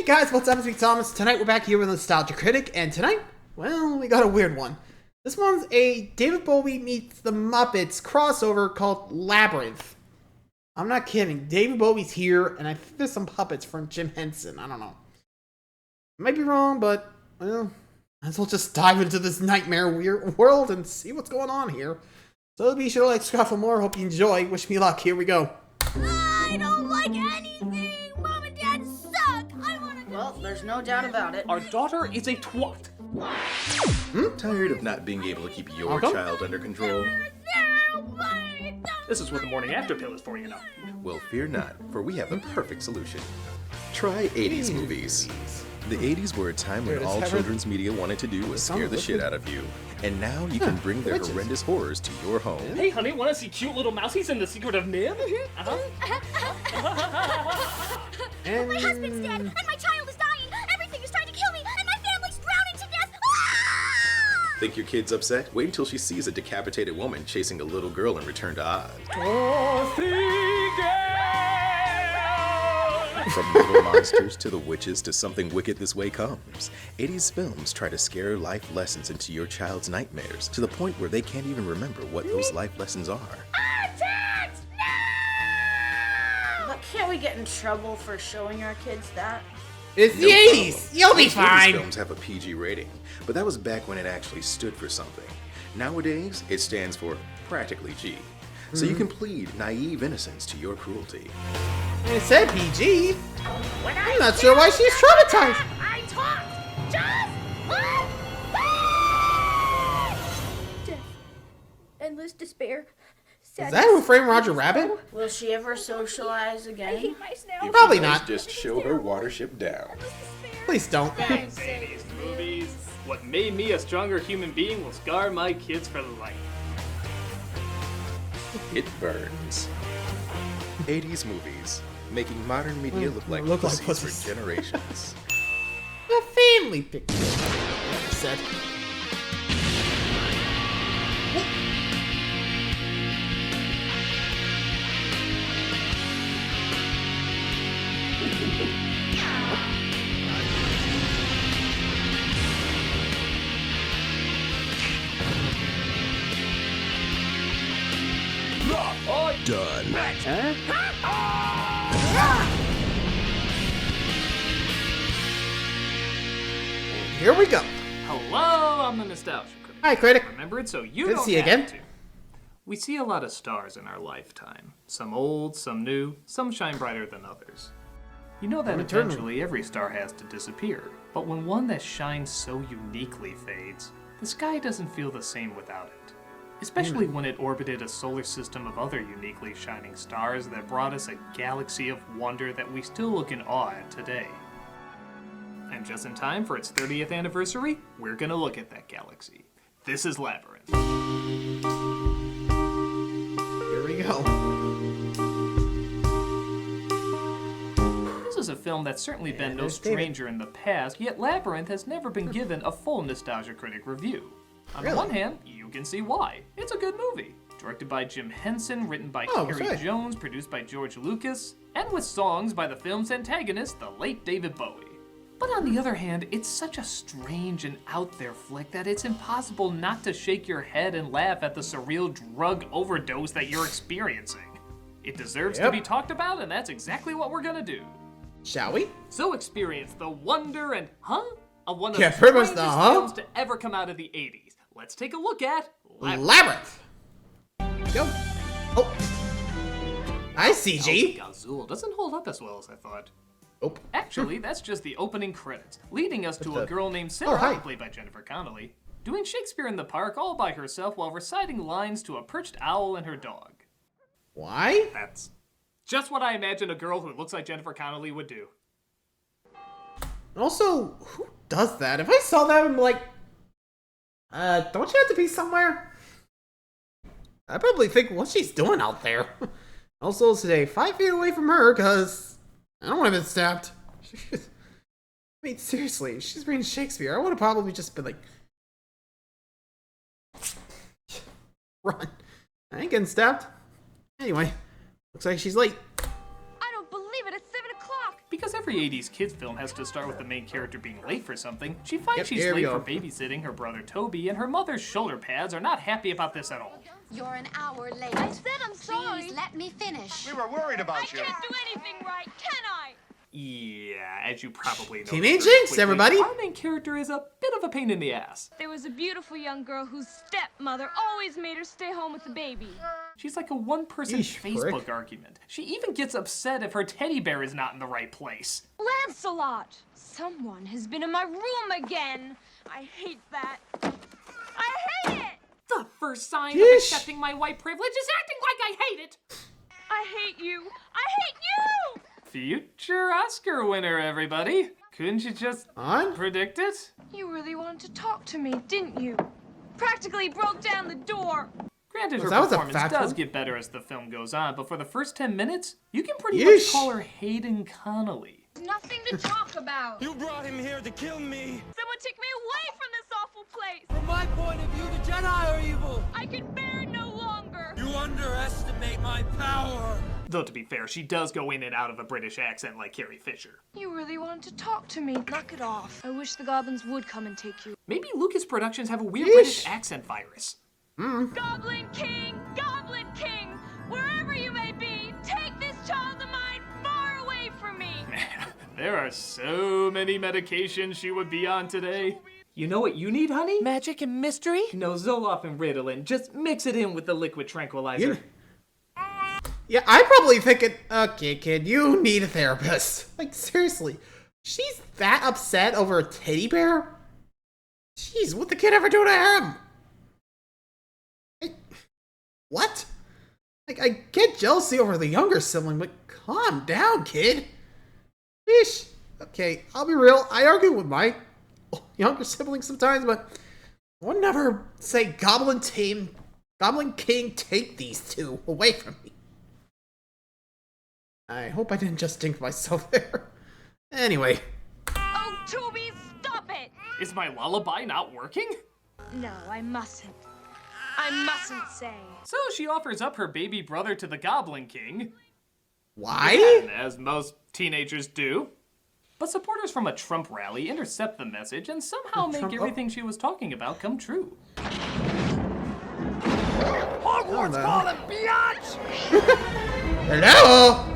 Hey guys, what's up? It's me, Thomas. Tonight we're back here with Nostalgia Critic, and tonight, well, we got a weird one. This one's a David Bowie meets the Muppets crossover called Labyrinth. I'm not kidding. David Bowie's here, and I think there's some puppets from Jim Henson. I don't know. Might be wrong, but, well, might as well just dive into this nightmare weird world and see what's going on here. So be sure to like, subscribe for more. Hope you enjoy. Wish me luck. Here we go. I don't like anything! Mom and Dad suck! I wanna go. Well, there's no doubt about it. Our daughter is a twat. Tired of not being able to keep your child under control? This is what the morning after pill is for, you know. Well, fear not, for we have the perfect solution. Try 80s movies. The 80s were a time when all children's media wanted to do was scare the shit out of you. And now you can bring their horrendous horrors to your home. Hey, honey, want to see cute little mousies in The Secret of Nim? My husband's dead, and my child is dying. Everything is trying to kill me, and my family's drowning to death. Think your kid's upset? Wait until she sees a decapitated woman chasing a little girl in Return to Oz. From little monsters to the witches to something wicked this way comes. 80s films try to scare life lessons into your child's nightmares to the point where they can't even remember what those life lessons are. But can't we get in trouble for showing our kids that? It's the 80s! You'll be Most 80s fine! films have a PG rating, but that was back when it actually stood for something. Nowadays, it stands for practically G. So you can plead naive innocence to your cruelty. It said PG. I'm not sure why she's traumatized. I talked! Just death. Endless despair. Is that who framed Roger Rabbit? Will she ever socialize I again? hate my snail. If Probably she does, not. Just show her Watership Down. Please don't. Thanks, 80s movies. What made me a stronger human being will scar my kids for life. It burns. 80s movies, making modern media look like pussies pussies. for generations. The family picture. Like I said. Done. Here we go. Hello, I'm the Nostalgia Critic. Hi, critic. Remember it so you Good to don't see you have again. to. We see a lot of stars in our lifetime. Some old, some new, some shine brighter than others. You know that Eternal. eventually every star has to disappear. But when one that shines so uniquely fades, the sky doesn't feel the same without it. Especially when it orbited a solar system of other uniquely shining stars that brought us a galaxy of wonder that we still look in awe at today. And just in time for its 30th anniversary, we're gonna look at that galaxy. This is Labyrinth. Here we go. This is a film that's certainly been no there's David. stranger in the past, yet Labyrinth has never been given a full Nostalgia Critic review. On Really? the one hand, you can see why. It's a good movie. Directed by Jim Henson, written by Kerry right. Jones, produced by George Lucas, and with songs by the film's antagonist, the late David Bowie. But on the other hand, it's such a strange and out there flick that it's impossible not to shake your head and laugh at the surreal drug overdose that you're experiencing. It deserves to Yep. be talked about, and that's exactly what we're gonna do. Shall we? So experience the wonder and of one of Yeah, the pretty much strangest the films to ever come out of the 80s. Let's take a look at Labyrinth. Go. Oh. Hi, CG. Gazul doesn't hold up as well as I thought. Oh. Actually, that's just the opening credits, leading us to a girl named Oh, hi. Sarah, played by Jennifer Connelly, doing Shakespeare in the Park all by herself while reciting lines to a perched owl and her dog. Why? That's just what I imagine a girl who looks like Jennifer Connelly would do. Also, who does that? If I saw that, I'm like, don't you have to be somewhere? I probably think what she's doing out there. Also, stay 5 feet away from her, because I don't want to be stabbed. I mean, seriously, if she's reading Shakespeare, I would have probably just been like, run. I ain't getting stabbed. Anyway, looks like she's late. I don't believe it. It's 7 o'clock. Because every 80s kids film has to start with the main character being late for something, she finds she's here we late go. for babysitting her brother Toby, and her mother's shoulder pads are not happy about this at all. You're an hour late. I said I'm sorry. Please let me finish. We were worried I about you. can't do anything right, can I? Yeah, as you probably know. Teenage Jinx, everybody! Our main character is a bit of a pain in the ass. There was a beautiful young girl whose stepmother always made her stay home with the baby. She's like a one-person Yeesh, Facebook prick. argument. She even gets upset if her teddy bear is not in the right place. Lancelot! Someone has been in my room again. I hate that. I hate it! The first sign of Yeesh. accepting my white privilege is acting like I hate it! I hate you. I hate you! Future Oscar winner, everybody. Couldn't you just On? predict it? You really wanted to talk to me, didn't you? Practically broke down the door. Granted, her that was a performance fact does one? get better as the film goes on, but for the first 10 minutes, you can pretty Yeesh. much call her Hayden Connolly. Nothing to talk about. You brought him here to kill me! Someone take me away from this awful place. From my point of view, the Jedi are evil! I can bear it no longer. You underestimate my power! Though to be fair, she does go in and out of a British accent like Carrie Fisher. You really wanted to talk to me. Knock it off. I wish the goblins would come and take you. Maybe Lucas Productions have a weird Yeesh. British accent virus. Goblin King! Goblin King! Wherever you may be, take this child of mine far away from me! There are so many medications she would be on today. You know what you need, honey? Magic and mystery? No Zoloft and Ritalin. Just mix it in with the liquid tranquilizer. Yeah, I'm probably thinking, okay, kid, you need a therapist. Like, seriously. She's that upset over a teddy bear? Jeez, what'd the kid ever do to him? What? Like, I get jealousy over the younger sibling, but calm down, kid. Sheesh. Okay, I'll be real. I argue with my younger siblings sometimes, but I would never say Goblin King, take these two away from me. I hope I didn't just jinx myself there. Anyway. Oh, Toby, stop it! Is my lullaby not working? No, I mustn't. I mustn't say. So she offers up her baby brother to the Goblin King. Why? And as most teenagers do. But supporters from a Trump rally intercept the message and somehow make Trump- everything she was talking about come true. Hogwarts no. calling, biatch! Hello?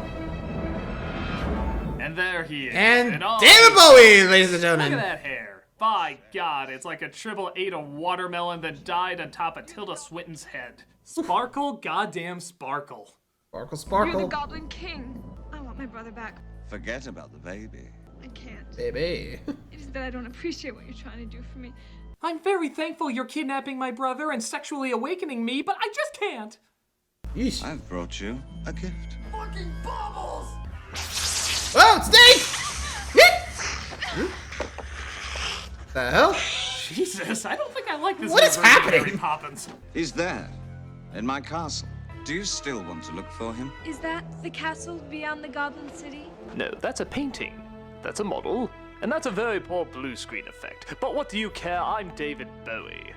And there he is. And in all David his- Bowie, ladies and Look gentlemen. at that hair. By God, it's like a triple ate a watermelon that died on top of Tilda Swinton's head. Sparkle, goddamn sparkle. Sparkle, You're sparkle. the Goblin King. I want my brother back. Forget about the baby. I can't. Baby. It is that I don't appreciate what you're trying to do for me. I'm very thankful you're kidnapping my brother and sexually awakening me, but I just can't. Yeesh. I've brought you a gift. Fucking bubbles! Oh, snake! Yeet! The hell? Jesus, I don't think I like this. What is new version of happening? Mary Poppins. He's there, in my castle. Do you still want to look for him? Is that the castle beyond the Goblin City? No, that's a painting. That's a model. And that's a very poor blue screen effect. But what do you care? I'm David Bowie.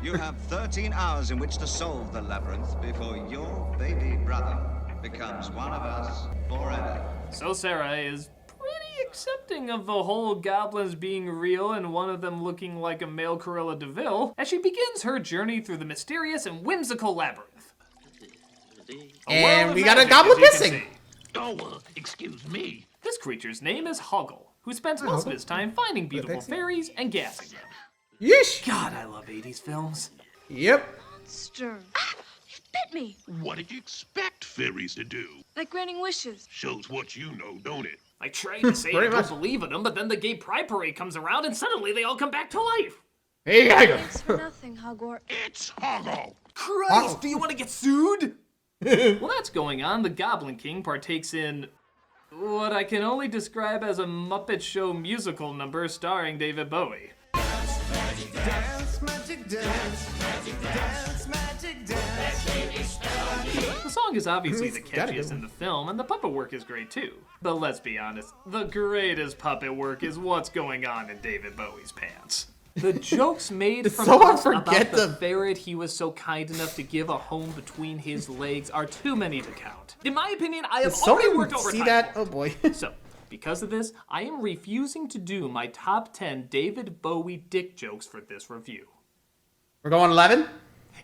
You have 13 hours in which to solve the labyrinth before your baby brother becomes one of us forever. So Sarah is pretty accepting of the whole goblins being real and one of them looking like a male Cruella de Vil as she begins her journey through the mysterious and whimsical labyrinth. And world we of got a magic, goblin as you can missing. see. Oh, excuse me. This creature's name is Hoggle, who spends most of his time finding beautiful pixie. fairies and gassing them. Yeesh. God, I love 80s films. Yep. Monster. Ah! It bit me! What did you expect fairies to do? Like granting wishes. Shows what you know, don't it? I try to say I Pretty don't much. believe in them, but then the gay pride parade comes around and suddenly they all come back to life. Here you go. Thanks for nothing, Hogwarts. It's Hoggle. Christ, do you want to get sued? While that's going on, the Goblin King partakes in what I can only describe as a Muppet Show musical number starring David Bowie. The song is obviously the Got a good catchiest in the film, and the puppet work is great too. But let's be honest, the greatest puppet work is what's going on in David Bowie's pants. The jokes made Did from someone us about forget the the- ferret he was so kind enough to give a home between his legs are too many to count. In my opinion, I have Did already someone worked overtime. see that? Oh boy. So, Because of this, I am refusing to do my top 10 David Bowie dick jokes for this review. We're going 11?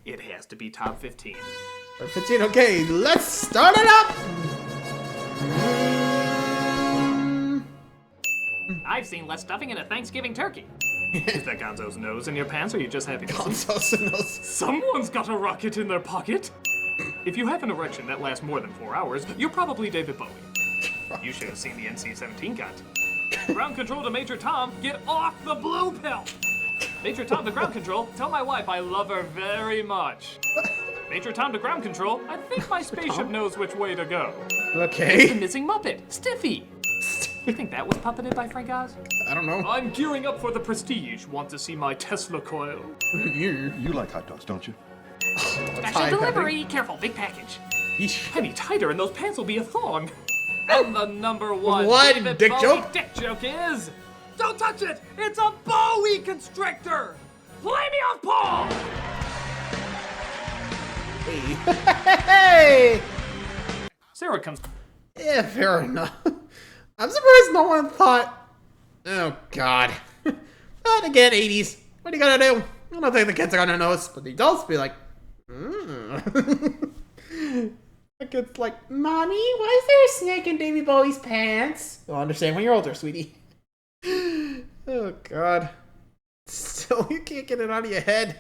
It has to be top 15. Or 15, okay, let's start it up! I've seen less stuffing in a Thanksgiving turkey. Is that Gonzo's nose in your pants, or are you just happy to see? Gonzo's nose. Someone's got a rocket in their pocket. If you have an erection that lasts more than 4 hours, you're probably David Bowie. You should have seen the NC-17 cut. Ground control to Major Tom, get off the blue pill! Major Tom to ground control, tell my wife I love her very much. Major Tom to ground control, I think my spaceship knows which way to go. Okay. The missing Muppet, Stiffy. You think that was puppeted by Frank Oz? I don't know. I'm gearing up for the prestige. Want to see my Tesla coil? You like hot dogs, don't you? Special delivery. Careful, big package. Penny tighter and those pants will be a thong. And the number one David dick Bowie joke? dick joke is... Don't touch it! It's a Bowie constrictor! Play me off, Paul! Hey! Sarah comes... Yeah, fair enough. I'm surprised no one thought... Oh, God. But again, 80s. What are you gonna do? I don't think the kids are gonna notice, but the adults be like... The kid's like, Mommy, why is there a snake in Davy Bowie's pants? You'll understand when you're older, sweetie. Oh, God. Still, you can't get it out of your head.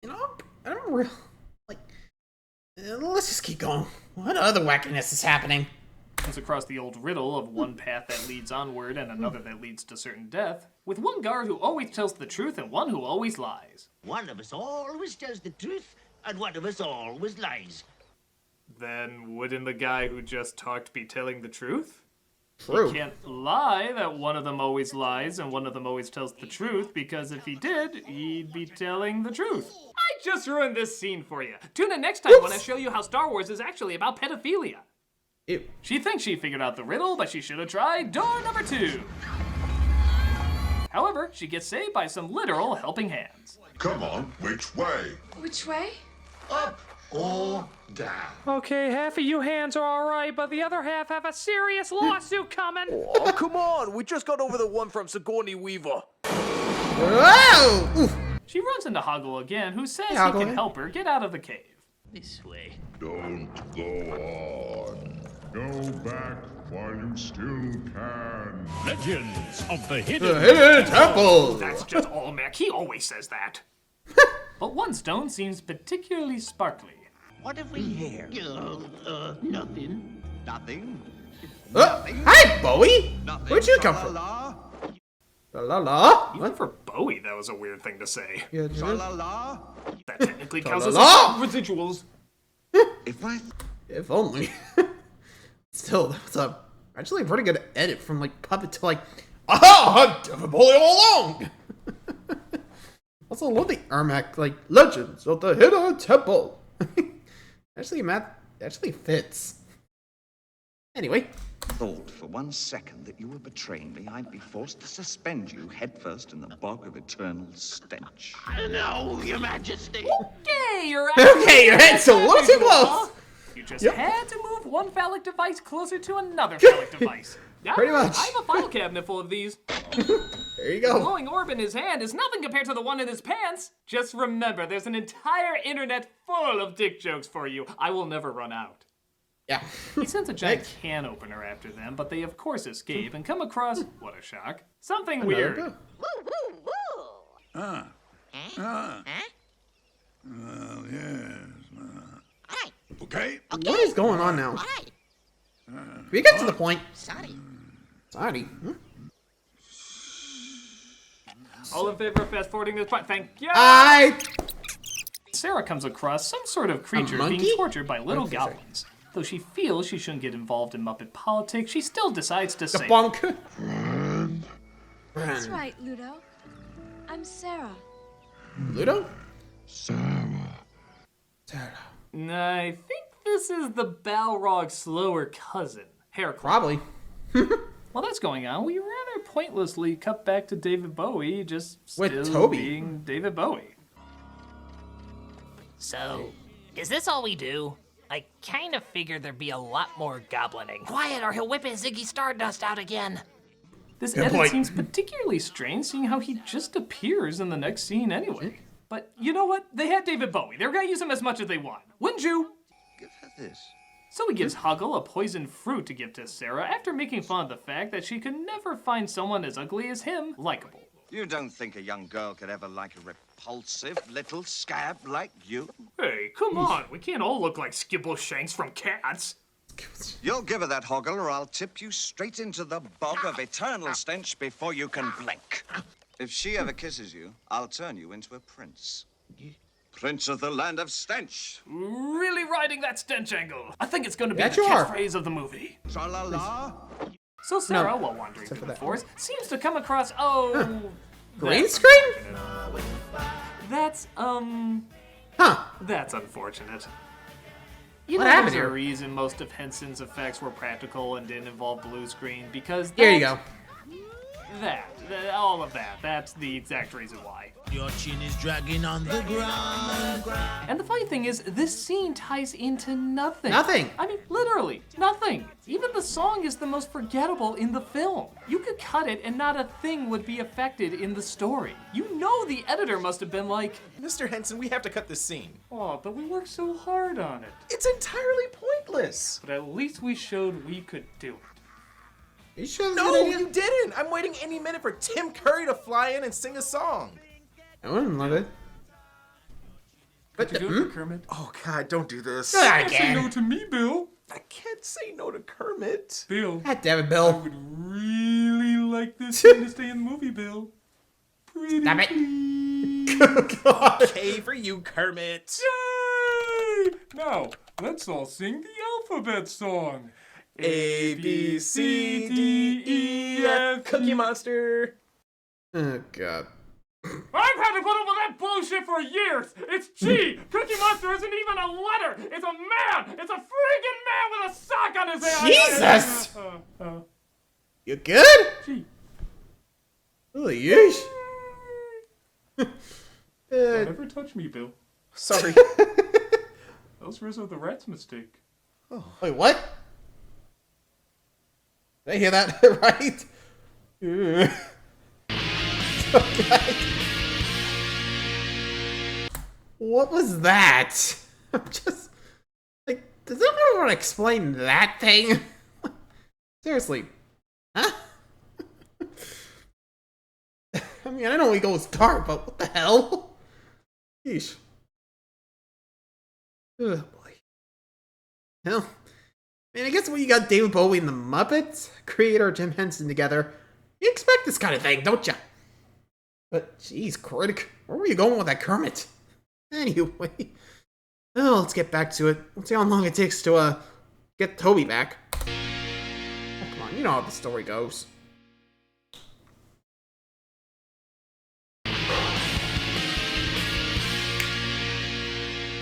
You know, I don't really... Like... Let's just keep going. What other wackiness is happening? Comes across the old riddle of one path that leads onward and another that leads to certain death, with one guard who always tells the truth and one who always lies. One of us always tells the truth, and one of us always lies. Then wouldn't the guy who just talked be telling the truth? True. He can't lie that one of them always lies and one of them always tells the truth, because if he did, he'd be telling the truth. I just ruined this scene for you. Tune in next time when I show you how Star Wars is actually about pedophilia. Ew. She thinks she figured out the riddle, but she should have tried door number 2. However, she gets saved by some literal helping hands. Come on, which way? Which way? Up or down? Okay, half of you hands are alright, but the other half have a serious lawsuit coming. Oh, come on. We just got over the one from Sigourney Weaver. Whoa! Oof. She runs into Hoggle again, who says he Hoggle. can help her get out of the cave. This way. Don't go on. Go back while you still can. Legends of the The Hidden Hidden Temple! That's just all Mac. He always says that. But one stone seems particularly sparkly. What have we here? Nothing. Nothing. Hi, Bowie! Nothing. Where'd you come from? Tra-la-la. La la la? Even for Bowie, that was a weird thing to say. Yeah, Tra-la-la. That technically counts as Tra-la-la. residuals. If only. Still, that was actually a pretty good edit from like Puppet to like, aha! I'm David Bowie all along! Also, I love the Ermac, like, Legends of the Hidden Temple. Actually, Matt, actually fits. Anyway. Thought for 1 second that you were betraying me, I'd be forced to suspend you headfirst in the Bog of Eternal Stench. No, Your Majesty. Okay, your head's a little too close. You just had to move one phallic device closer to another phallic device. Yeah, Pretty much. I have a file cabinet full of these. There you The go. glowing orb in his hand is nothing compared to the one in his pants. Just remember, there's an entire internet full of dick jokes for you. I will never run out. Yeah. He sends a giant can opener after them, but they of course escape and come across, what a shock, something weird. Woo, woo, woo. Okay. What is going on now? Can we get to the point? Sorry. Sorry. Hmm? All in favor of fast forwarding this part? Thank you. Sarah comes across some sort of creature being monkey? tortured by little Okay, sorry. goblins. Though she feels she shouldn't get involved in Muppet politics, she still decides to say, Bunk. That's right, Ludo. I'm Sarah. Ludo? Sarah. I think this is the Balrog's slower cousin, Hairclaw. Probably. While that's going on, we rather pointlessly cut back to David Bowie, just With still Toby. being David Bowie. So, is this all we do? I kind of figured there'd be a lot more goblining. Quiet or he'll whip his Ziggy Stardust out again. This Good edit point. seems particularly strange, seeing how he just appears in the next scene anyway. But you know what? They had David Bowie. They're gonna use him as much as they want. Wouldn't you? Give her this. So he gives Huggle a poisoned fruit to give to Sarah after making fun of the fact that she could never find someone as ugly as him likable. You don't think a young girl could ever like a repulsive little scab like you? Hey, come on. We can't all look like Skibbleshanks from Cats. You'll give her that hoggle or I'll tip you straight into the Bog of Eternal Stench before you can blink. If she ever kisses you, I'll turn you into a prince. Prince of the land of stench. Really riding that stench angle. I think it's going to be Yeah, the you are. catchphrase of the movie. Tra-la-la. So Sarah, No. while wandering Except through for the that. forest, seems to come across, oh... Green that's screen? unfortunate. That's, Huh. That's unfortunate. You What know, happened there's a here? reason most of Henson's effects were practical and didn't involve blue screen, because Here you go. all of that, that's the exact reason why. Your chin is dragging on the ground. And the funny thing is, this scene ties into nothing. Nothing. I mean, literally, nothing. Even the song is the most forgettable in the film. You could cut it and not a thing would be affected in the story. You know the editor must have been like, Mr. Henson, we have to cut this scene. oh, but we worked so hard on it. It's entirely pointless. But at least we showed we could do it. You sure? No, you didn't. I'm waiting any minute for Tim Curry to fly in and sing a song. I wouldn't love it. Could you do it for Kermit? Oh, God, don't do this. I Say no can. to me, Bill. I can't say no to Kermit. Bill, God damn it, I Bill. would really like this scene to stay in the movie, Bill. Pretty Stop it. please. Oh, God. Okay for you, Kermit. Yay! Now, let's all sing the alphabet song. A, B, C, D, E, F. Cookie Monster. Oh, God. I've had to put up with that bullshit for years. It's G. Cookie Monster isn't even a letter. It's a man. It's a freaking man with a sock on his head. Jesus! You good? G. Oh, yeesh. Don't ever touch me, Bill. Sorry. That was Rizzo the Rat's mistake. Wait, what? Did I hear that right? Okay. What was that? I'm just like, does anyone want to explain that thing? Seriously, huh? I mean, I know he goes dark, but what the hell? Yeesh. Oh boy. Hell. I mean, I guess when you got David Bowie and the Muppets, creator Jim Henson together, you expect this kind of thing, don't you? But, jeez, Critic, where were you going with that Kermit? Anyway, well, let's get back to it. Let's see how long it takes to, get Toby back. Oh, come on, you know how the story goes.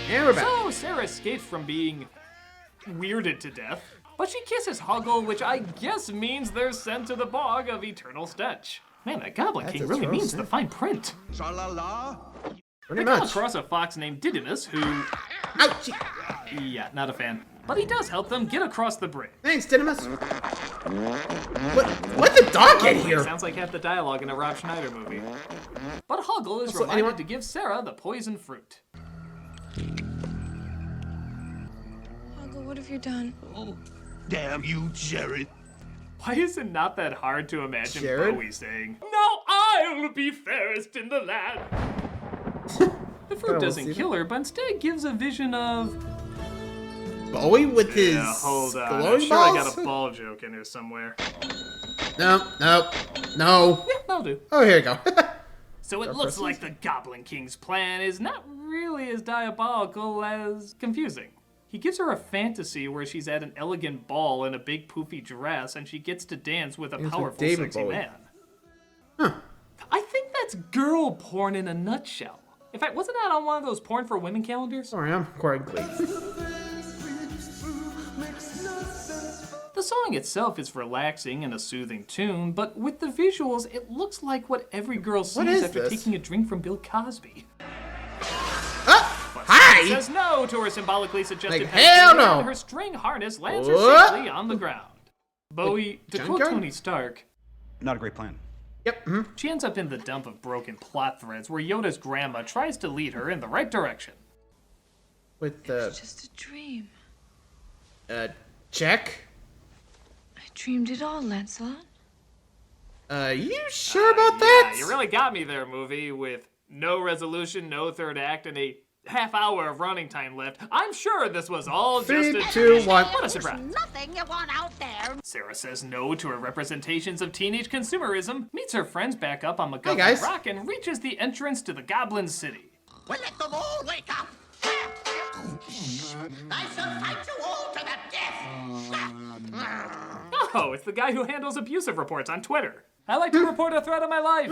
And we're back. So Sarah escapes from being weirded to death, but she kisses Huggle, which I guess means they're sent to the Bog of Eternal Stench. Man, that Goblin That's King a really troll, means yeah. the fine print. Tra-la-la. Pretty They come much. across a fox named Didymus who, Ouchie. yeah, not a fan. But he does help them get across the bridge. Thanks, Didymus. What did the dog get here? Sounds like half the dialogue in a Rob Schneider movie. But Huggle is Also, reminded anyone- to give Sarah the poison fruit. Huggle, what have you done? Oh, damn you, Jared. Why is it not that hard to imagine Jared? Bowie saying, "Now I'll be fairest in the land"? The fruit doesn't kill her, but instead gives a vision of... Bowie with his Yeah, hold on. I'm glowing sure I balls? got a ball joke in here somewhere. No. Yeah, that'll do. Oh, here you go. So it looks like the Goblin King's plan is not really as diabolical as confusing. He gives her a fantasy where she's at an elegant ball in a big poofy dress and she gets to dance with a Dance with powerful, David sexy Bowie. man. Huh. I think that's girl porn in a nutshell. In fact, wasn't that on one of those porn for women calendars? Sorry, I'm quite clean. The song itself is relaxing and a soothing tune, but with the visuals, it looks like what every girl What sees is after this? taking a drink from Bill Cosby. Hi! die. Says no to her symbolically suggested hell no. and her string harness lands her safely on the ground. Bowie, to quote Tony Stark, not a great plan. Yep. She ends up in the dump of broken plot threads where Yoda's grandma tries to lead her in the right direction. With the... It's just a dream. Check. I dreamed it all, Lancelot. You sure about that? Yeah, you really got me there, movie, with no resolution, no third act, and a half hour of running time left. I'm sure this was all just a... 3, 2, 1. What a surprise. Nothing you want out there. Sarah says no to her representations of teenage consumerism, meets her friends back up on MacGuffin Rock, and reaches the entrance to the Goblin City. Well, let them all wake up. I shall fight you all to the death. Oh, it's the guy who handles abusive reports on Twitter. I like to report a threat of my life.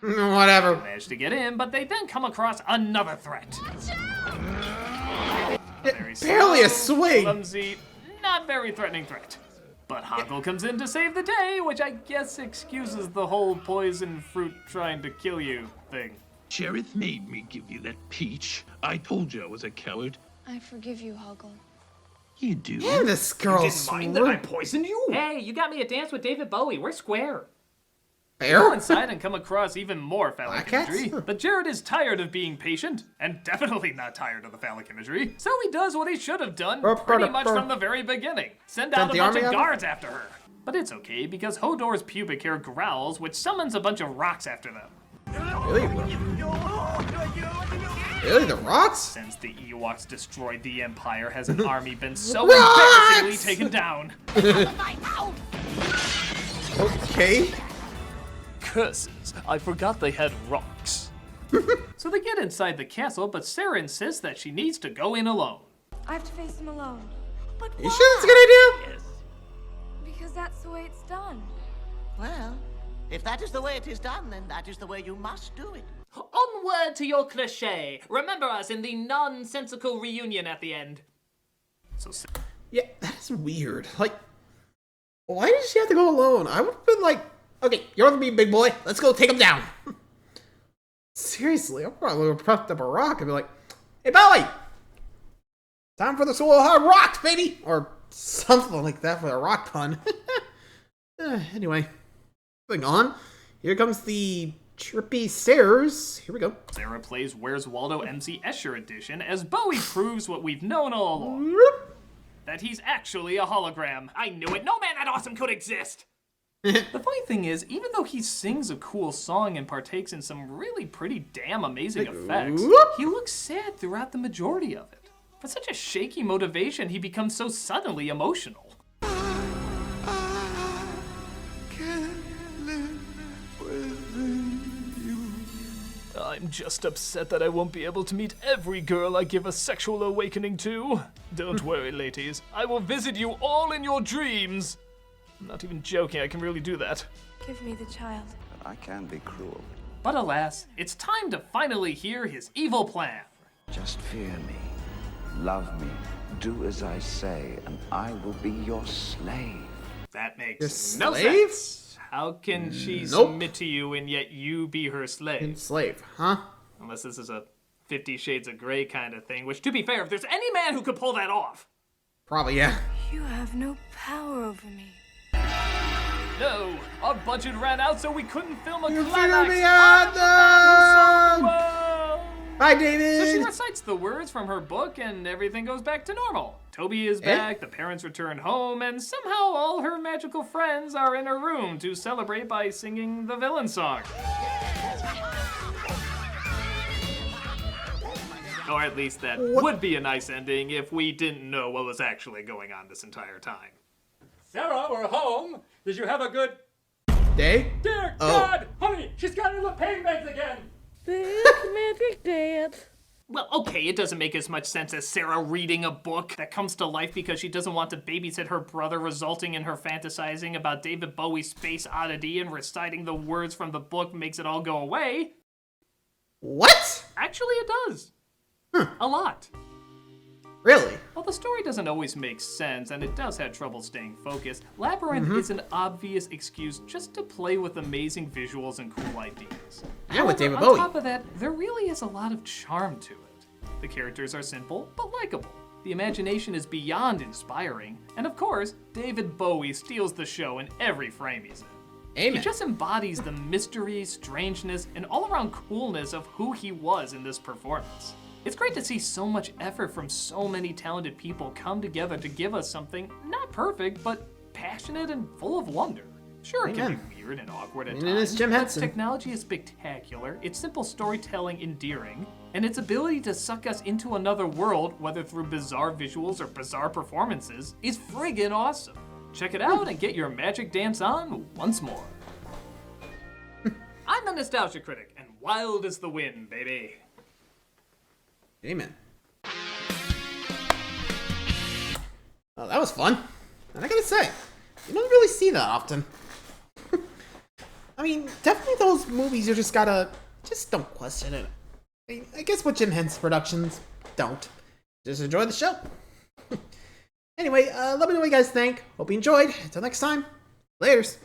Whatever. Managed to get in, but they then come across another threat. Barely a swing. Clumsy, not very threatening threat. But Hoggle comes in to save the day, which I guess excuses the whole poison fruit trying to kill you thing. Cherith made me give you that peach. I told you I was a coward. I forgive you, Hoggle. You do? Yeah, this girl mind that I poisoned you? Hey, you got me a dance with David Bowie. We're square. Go inside and come across even more phallic Black imagery. cats? But Jared is tired of being patient, and definitely not tired of the phallic imagery. So he does what he should have done pretty much from the very beginning. Send out a bunch of guards after her. But it's okay, because Hodor's pubic hair growls, which summons a bunch of rocks after them. Really? Really? The rocks? Since the Ewoks destroyed the Empire, has an army been so embarrassingly taken down? Okay. Curses, I forgot they had rocks. So they get inside the castle, but Sarah insists that she needs to go in alone. I have to face him alone. But You sure that's a good idea? Because that's the way it's done. Well, if that is the way it is done, then that is the way you must do it. Onward to your cliche. Remember us in the nonsensical reunion at the end. So yeah, that's weird. Like, why did she have to go alone? I would have been like, okay, you're with me, big boy. Let's go take him down. Seriously, I probably would have prepped up a rock and be like, hey, Bowie! Time for the soul hard rocks, baby! Or something like that for a rock pun. Anyway, moving on. Here comes the trippy stairs. Here we go. Sarah plays Where's Waldo MC Escher edition as Bowie proves what we've known all along. That he's actually a hologram. I knew it. No man that awesome could exist. The funny thing is, even though he sings a cool song and partakes in some really pretty damn amazing effects, he looks sad throughout the majority of it. For such a shaky motivation, he becomes so suddenly emotional. I'm just upset that I won't be able to meet every girl I give a sexual awakening to. Don't worry, ladies. I will visit you all in your dreams. I'm not even joking, I can really do that. Give me the child. I can be cruel. But alas, it's time to finally hear his evil plan. Just fear me, love me, do as I say, and I will be your slave. That makes Your no slave? sense. How can she Nope. submit to you and yet you be her slave? Slave, huh? Unless this is a 50 Shades of Grey kind of thing, which, to be fair, if there's any man who could pull that off. Probably, yeah. You have no power over me. No, our budget ran out, so we couldn't film a You climax. feel me I'm on the man who the- saw the world. Bye, David! So she recites the words from her book, and everything goes back to normal. Toby is back, the parents return home, and somehow all her magical friends are in her room to celebrate by singing the villain song. Or at least that would be a nice ending if we didn't know what was actually going on this entire time. Sarah, we're home. Did you have a good day? Dear God, honey, she's got her pain meds again. Big magic dance. Well, okay, it doesn't make as much sense as Sarah reading a book that comes to life because she doesn't want to babysit her brother, resulting in her fantasizing about David Bowie's space oddity, and reciting the words from the book makes it all go away. What? Actually, it does. A lot. Really? While the story doesn't always make sense, and it does have trouble staying focused, Labyrinth is an obvious excuse just to play with amazing visuals and cool ideas. Yeah, with David on Bowie. top of that, there really is a lot of charm to it. The characters are simple, but likable. The imagination is beyond inspiring, and of course, David Bowie steals the show in every frame he's in. Amen. He just embodies the mystery, strangeness, and all-around coolness of who he was in this performance. It's great to see so much effort from so many talented people come together to give us something not perfect, but passionate and full of wonder. Sure, it can be weird and awkward at times, it's Jim but Henson. technology is spectacular, its simple storytelling endearing, and its ability to suck us into another world, whether through bizarre visuals or bizarre performances, is friggin' awesome. Check it out and get your magic dance on once more. I'm the Nostalgia Critic, and wild is the wind, baby. Amen. Oh, that was fun. And I gotta say, you don't really see that often. I mean, definitely those movies you just don't question it. I guess with Jim Henson Productions, don't. Just enjoy the show. Anyway, let me know what you guys think. Hope you enjoyed. Until next time, laters.